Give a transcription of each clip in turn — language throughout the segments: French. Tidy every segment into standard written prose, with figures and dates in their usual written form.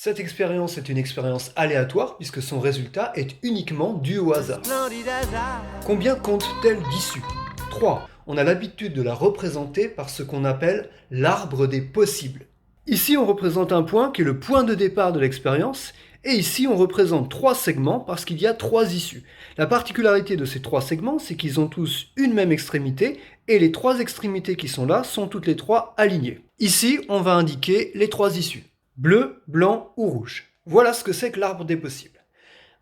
Cette expérience est une expérience aléatoire puisque son résultat est uniquement dû au hasard. Combien compte-t-elle d'issues? 3. On a l'habitude de la représenter par ce qu'on appelle l'arbre des possibles. Ici, on représente un point qui est le point de départ de l'expérience, et ici, on représente 3 segments parce qu'il y a 3 issues. La particularité de ces 3 segments, c'est qu'ils ont tous une même extrémité, et les 3 extrémités qui sont là sont toutes les 3 alignées. Ici, on va indiquer les 3 issues. Bleu, blanc ou rouge. Voilà ce que c'est que l'arbre des possibles.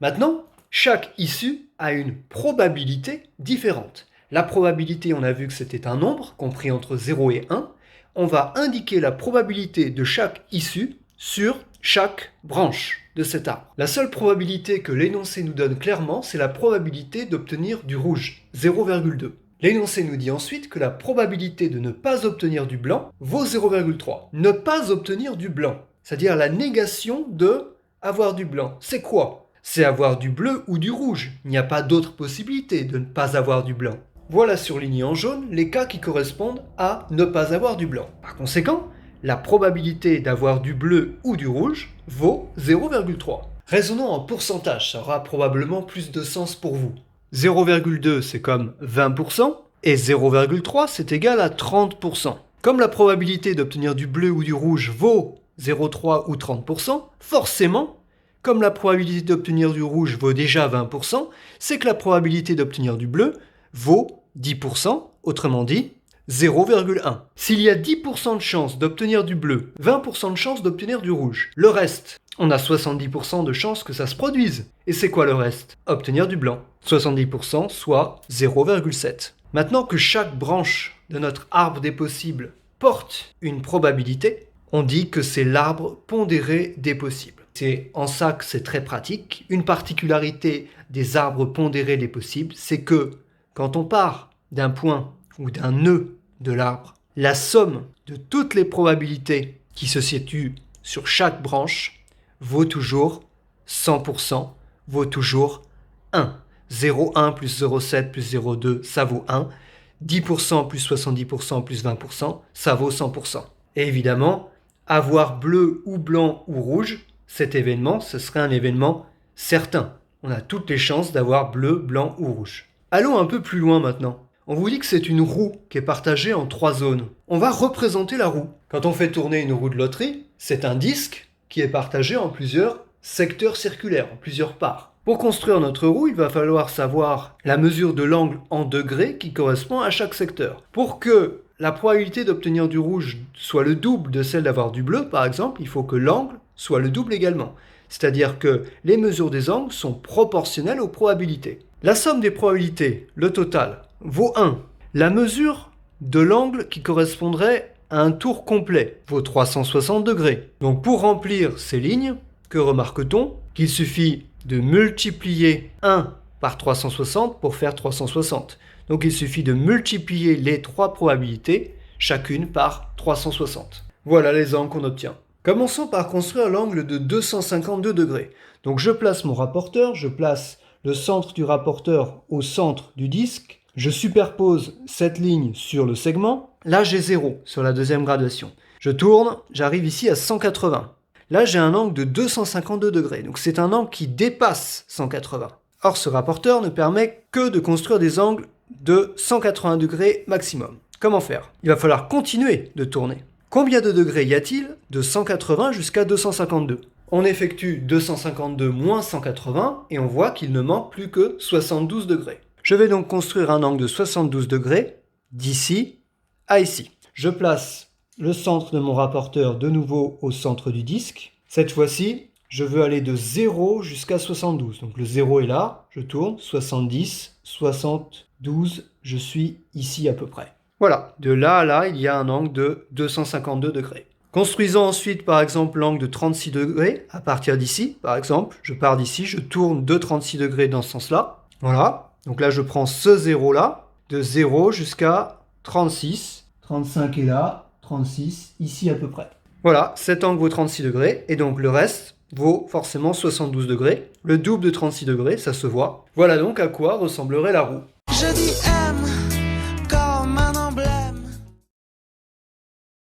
Maintenant, chaque issue a une probabilité différente. La probabilité, on a vu que c'était un nombre compris entre 0 et 1. On va indiquer la probabilité de chaque issue sur chaque branche de cet arbre. La seule probabilité que l'énoncé nous donne clairement, c'est la probabilité d'obtenir du rouge, 0,2. L'énoncé nous dit ensuite que la probabilité de ne pas obtenir du blanc vaut 0,3. Ne pas obtenir du blanc, c'est-à-dire la négation de avoir du blanc. C'est quoi? C'est avoir du bleu ou du rouge. Il n'y a pas d'autre possibilité de ne pas avoir du blanc. Voilà surlignés en jaune les cas qui correspondent à ne pas avoir du blanc. Par conséquent, la probabilité d'avoir du bleu ou du rouge vaut 0,3. Raisonnons en pourcentage, ça aura probablement plus de sens pour vous. 0,2 c'est comme 20% et 0,3 c'est égal à 30%. Comme la probabilité d'obtenir du bleu ou du rouge vaut 0,3 ou 30%, forcément, comme la probabilité d'obtenir du rouge vaut déjà 20%, c'est que la probabilité d'obtenir du bleu vaut 10%, autrement dit 0,1. S'il y a 10% de chance d'obtenir du bleu, 20% de chance d'obtenir du rouge, le reste, on a 70% de chance que ça se produise. Et c'est quoi le reste? Obtenir du blanc. 70% soit 0,7. Maintenant que chaque branche de notre arbre des possibles porte une probabilité, on dit que c'est l'arbre pondéré des possibles. C'est en ça que c'est très pratique. Une particularité des arbres pondérés des possibles, c'est que quand on part d'un point ou d'un nœud de l'arbre, la somme de toutes les probabilités qui se situent sur chaque branche vaut toujours 100%, vaut toujours 1. 0,1 plus 0,7 plus 0,2, ça vaut 1. 10% plus 70% plus 20%, ça vaut 100%. Et évidemment, avoir bleu ou blanc ou rouge, cet événement, ce serait un événement certain. On a toutes les chances d'avoir bleu, blanc ou rouge. Allons un peu plus loin maintenant. On vous dit que c'est une roue qui est partagée en 3 zones. On va représenter la roue. Quand on fait tourner une roue de loterie, c'est un disque qui est partagé en plusieurs secteurs circulaires, en plusieurs parts. Pour construire notre roue, il va falloir savoir la mesure de l'angle en degrés qui correspond à chaque secteur. Pour que la probabilité d'obtenir du rouge soit le double de celle d'avoir du bleu, par exemple, il faut que l'angle soit le double également. C'est-à-dire que les mesures des angles sont proportionnelles aux probabilités. La somme des probabilités, le total, vaut 1. La mesure de l'angle qui correspondrait à un tour complet vaut 360 degrés. Donc pour remplir ces lignes, que remarque-t-on? Qu'il suffit de multiplier 1 par 360 pour faire 360. Donc il suffit de multiplier les 3 probabilités, chacune par 360. Voilà les angles qu'on obtient. Commençons par construire l'angle de 252 degrés. Donc je place mon rapporteur, je place le centre du rapporteur au centre du disque. Je superpose cette ligne sur le segment. Là, j'ai 0 sur la deuxième gradation. Je tourne, j'arrive ici à 180. Là, j'ai un angle de 252 degrés. Donc, c'est un angle qui dépasse 180. Or, ce rapporteur ne permet que de construire des angles de 180 degrés maximum. Comment faire? Il va falloir continuer de tourner. Combien de degrés y a-t-il de 180 jusqu'à 252? On effectue 252 moins 180 et on voit qu'il ne manque plus que 72 degrés. Je vais donc construire un angle de 72 degrés d'ici à ici. Je place le centre de mon rapporteur de nouveau au centre du disque. Cette fois-ci, je veux aller de 0 jusqu'à 72. Donc le 0 est là, je tourne, 70, 72, je suis ici à peu près. Voilà, de là à là, il y a un angle de 252 degrés. Construisons ensuite par exemple l'angle de 36 degrés à partir d'ici. Par exemple, je pars d'ici, je tourne de 36 degrés dans ce sens-là. Voilà. Donc là, je prends ce 0 là, de 0 jusqu'à 36. 35 est là, 36, ici à peu près. Voilà, cet angle vaut 36 degrés, et donc le reste vaut forcément 72 degrés. Le double de 36 degrés, ça se voit. Voilà donc à quoi ressemblerait la roue. Je dis